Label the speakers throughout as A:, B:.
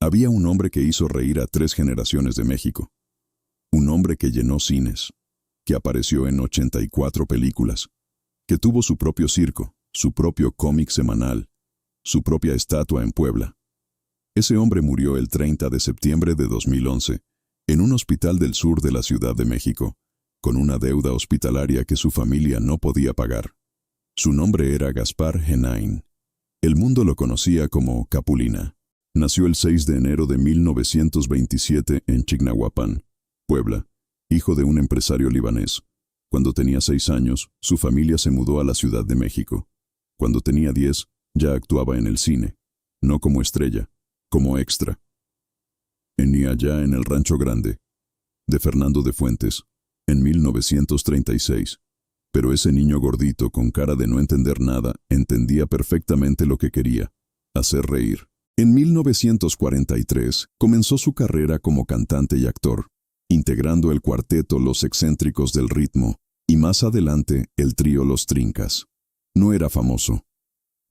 A: Había un hombre que hizo reír a 3 generaciones de México. Un hombre que llenó cines, que apareció en 84 películas, que tuvo su propio circo, su propio cómic semanal, su propia estatua en Puebla. Ese hombre murió el 30 de septiembre de 2011 en un hospital del sur de la Ciudad de México, con una deuda hospitalaria que su familia no podía pagar. Su nombre era Gaspar Genain. El mundo lo conocía como Capulina. Nació el 6 de enero de 1927 en Chignahuapan, Puebla, hijo de un empresario libanés. Cuando tenía 6 años, su familia se mudó a la Ciudad de México. Cuando tenía 10, ya actuaba en el cine, no como estrella, como extra. En Allá en el Rancho Grande, de Fernando de Fuentes, en 1936. Pero ese niño gordito con cara de no entender nada entendía perfectamente lo que quería: hacer reír. En 1943 comenzó su carrera como cantante y actor, integrando el cuarteto Los Excéntricos del Ritmo y más adelante el trío Los Trincas. No era famoso.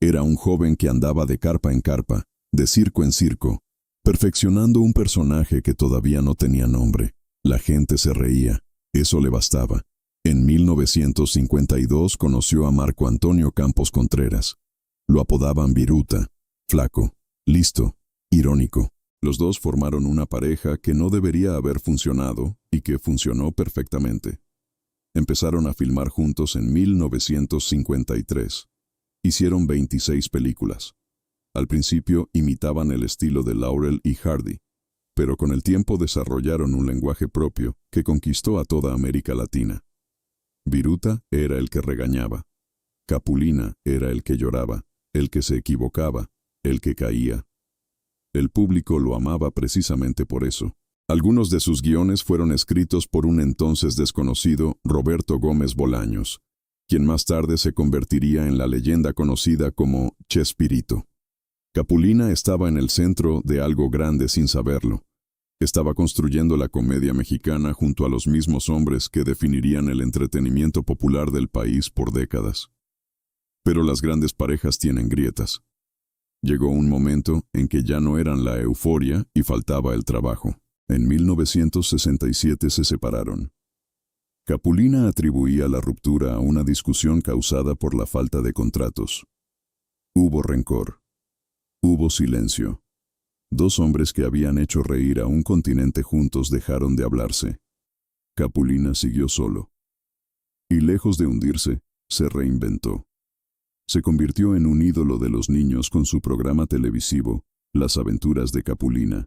A: Era un joven que andaba de carpa en carpa, de circo en circo, perfeccionando un personaje que todavía no tenía nombre. La gente se reía, eso le bastaba. En 1952 conoció a Marco Antonio Campos Contreras. Lo apodaban Viruta, flaco, listo, irónico. Los dos formaron una pareja que no debería haber funcionado y que funcionó perfectamente. Empezaron a filmar juntos en 1953. Hicieron 26 películas. Al principio imitaban el estilo de Laurel y Hardy, pero con el tiempo desarrollaron un lenguaje propio que conquistó a toda América Latina. Viruta era el que regañaba. Capulina era el que lloraba, el que se equivocaba, el que caía. El público lo amaba precisamente por eso. Algunos de sus guiones fueron escritos por un entonces desconocido Roberto Gómez Bolaños, quien más tarde se convertiría en la leyenda conocida como Chespirito. Capulina estaba en el centro de algo grande sin saberlo. Estaba construyendo la comedia mexicana junto a los mismos hombres que definirían el entretenimiento popular del país por décadas. Pero las grandes parejas tienen grietas. Llegó un momento en que ya no eran la euforia y faltaba el trabajo. En 1967 se separaron. Capulina atribuía la ruptura a una discusión causada por la falta de contratos. Hubo rencor. Hubo silencio. 2 hombres que habían hecho reír a un continente juntos dejaron de hablarse. Capulina siguió solo. Y lejos de hundirse, se reinventó. Se convirtió en un ídolo de los niños con su programa televisivo, Las Aventuras de Capulina,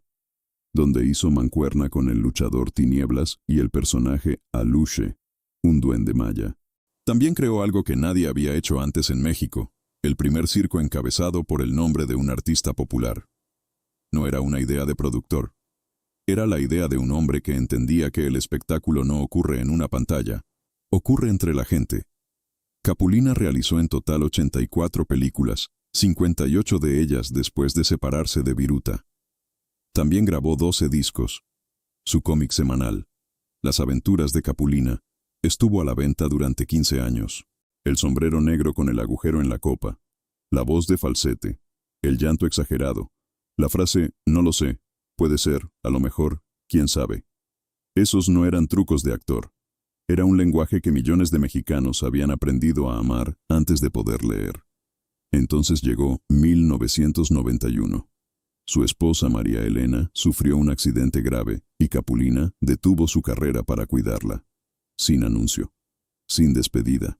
A: donde hizo mancuerna con el luchador Tinieblas y el personaje Aluche, un duende maya. También creó algo que nadie había hecho antes en México, el primer circo encabezado por el nombre de un artista popular. No era una idea de productor. Era la idea de un hombre que entendía que el espectáculo no ocurre en una pantalla, ocurre entre la gente. Capulina realizó en total 84 películas, 58 de ellas después de separarse de Viruta. También grabó 12 discos. Su cómic semanal, Las Aventuras de Capulina, estuvo a la venta durante 15 años. El sombrero negro con el agujero en la copa, la voz de falsete, el llanto exagerado, la frase «no lo sé», «puede ser», «a lo mejor», «quién sabe». Esos no eran trucos de actor. Era un lenguaje que millones de mexicanos habían aprendido a amar antes de poder leer. Entonces llegó 1991. Su esposa María Elena sufrió un accidente grave y Capulina detuvo su carrera para cuidarla. Sin anuncio, sin despedida,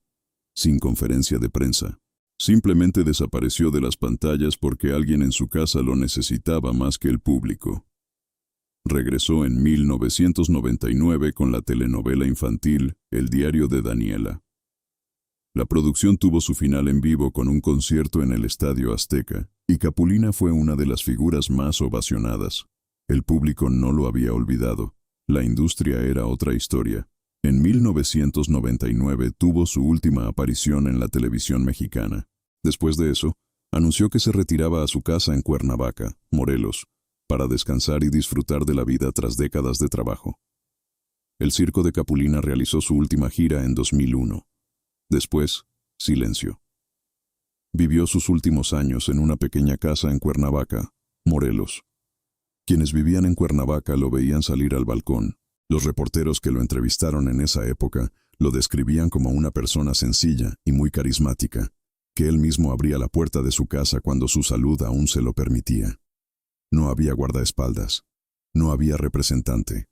A: sin conferencia de prensa. Simplemente desapareció de las pantallas porque alguien en su casa lo necesitaba más que el público. Regresó en 1999 con la telenovela infantil El diario de Daniela. La producción tuvo su final en vivo con un concierto en el Estadio Azteca, y Capulina fue una de las figuras más ovacionadas. El público no lo había olvidado. La industria era otra historia. En 1999 tuvo su última aparición en la televisión mexicana. Después de eso, anunció que se retiraba a su casa en Cuernavaca, Morelos, para descansar y disfrutar de la vida tras décadas de trabajo. El circo de Capulina realizó su última gira en 2001. Después, silencio. Vivió sus últimos años en una pequeña casa en Cuernavaca, Morelos. Quienes vivían en Cuernavaca lo veían salir al balcón. Los reporteros que lo entrevistaron en esa época lo describían como una persona sencilla y muy carismática, que él mismo abría la puerta de su casa cuando su salud aún se lo permitía. No había guardaespaldas, no había representante.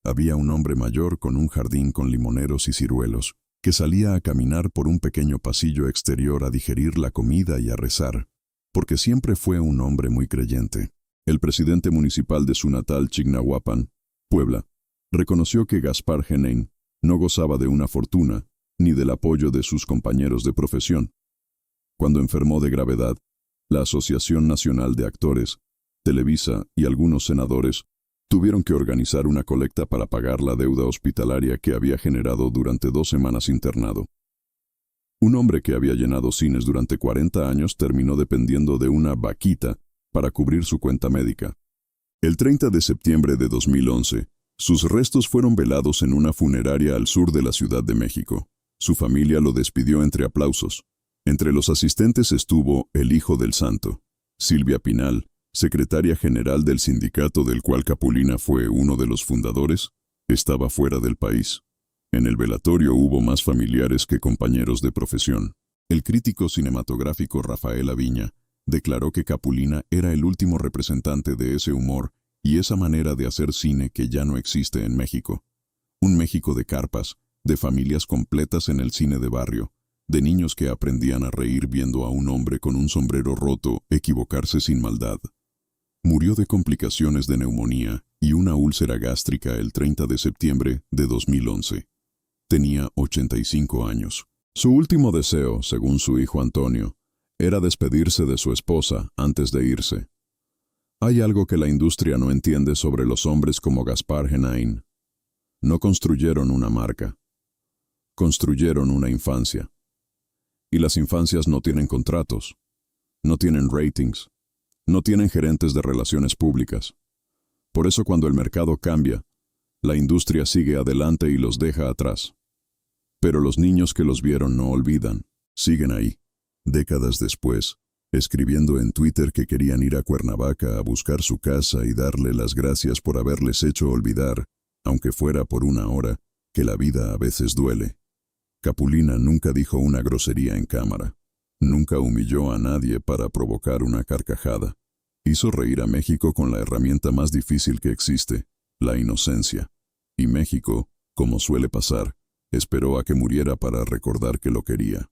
A: Había un hombre mayor con un jardín con limoneros y ciruelos, que salía a caminar por un pequeño pasillo exterior a digerir la comida y a rezar, porque siempre fue un hombre muy creyente. El presidente municipal de su natal Chignahuapan, Puebla, reconoció que Gaspar Genein no gozaba de una fortuna ni del apoyo de sus compañeros de profesión. Cuando enfermó de gravedad, la Asociación Nacional de Actores, Televisa y algunos senadores tuvieron que organizar una colecta para pagar la deuda hospitalaria que había generado durante 2 semanas internado. Un hombre que había llenado cines durante 40 años terminó dependiendo de una vaquita para cubrir su cuenta médica. El 30 de septiembre de 2011, sus restos fueron velados en una funeraria al sur de la Ciudad de México. Su familia lo despidió entre aplausos. Entre los asistentes estuvo el hijo del santo, Silvia Pinal, secretaria general del sindicato del cual Capulina fue uno de los fundadores, estaba fuera del país. En el velatorio hubo más familiares que compañeros de profesión. El crítico cinematográfico Rafael Aviña declaró que Capulina era el último representante de ese humor y esa manera de hacer cine que ya no existe en México. Un México de carpas, de familias completas en el cine de barrio, de niños que aprendían a reír viendo a un hombre con un sombrero roto equivocarse sin maldad. Murió de complicaciones de neumonía y una úlcera gástrica el 30 de septiembre de 2011. Tenía 85 años. Su último deseo, según su hijo Antonio, era despedirse de su esposa antes de irse. Hay algo que la industria no entiende sobre los hombres como Gaspar Genein. No construyeron una marca. Construyeron una infancia. Y las infancias no tienen contratos, no tienen ratings, no tienen gerentes de relaciones públicas. Por eso cuando el mercado cambia, la industria sigue adelante y los deja atrás. Pero los niños que los vieron no olvidan, siguen ahí. Décadas después, escribiendo en Twitter que querían ir a Cuernavaca a buscar su casa y darle las gracias por haberles hecho olvidar, aunque fuera por una hora, que la vida a veces duele. Capulina nunca dijo una grosería en cámara. Nunca humilló a nadie para provocar una carcajada. Hizo reír a México con la herramienta más difícil que existe, la inocencia. Y México, como suele pasar, esperó a que muriera para recordar que lo quería.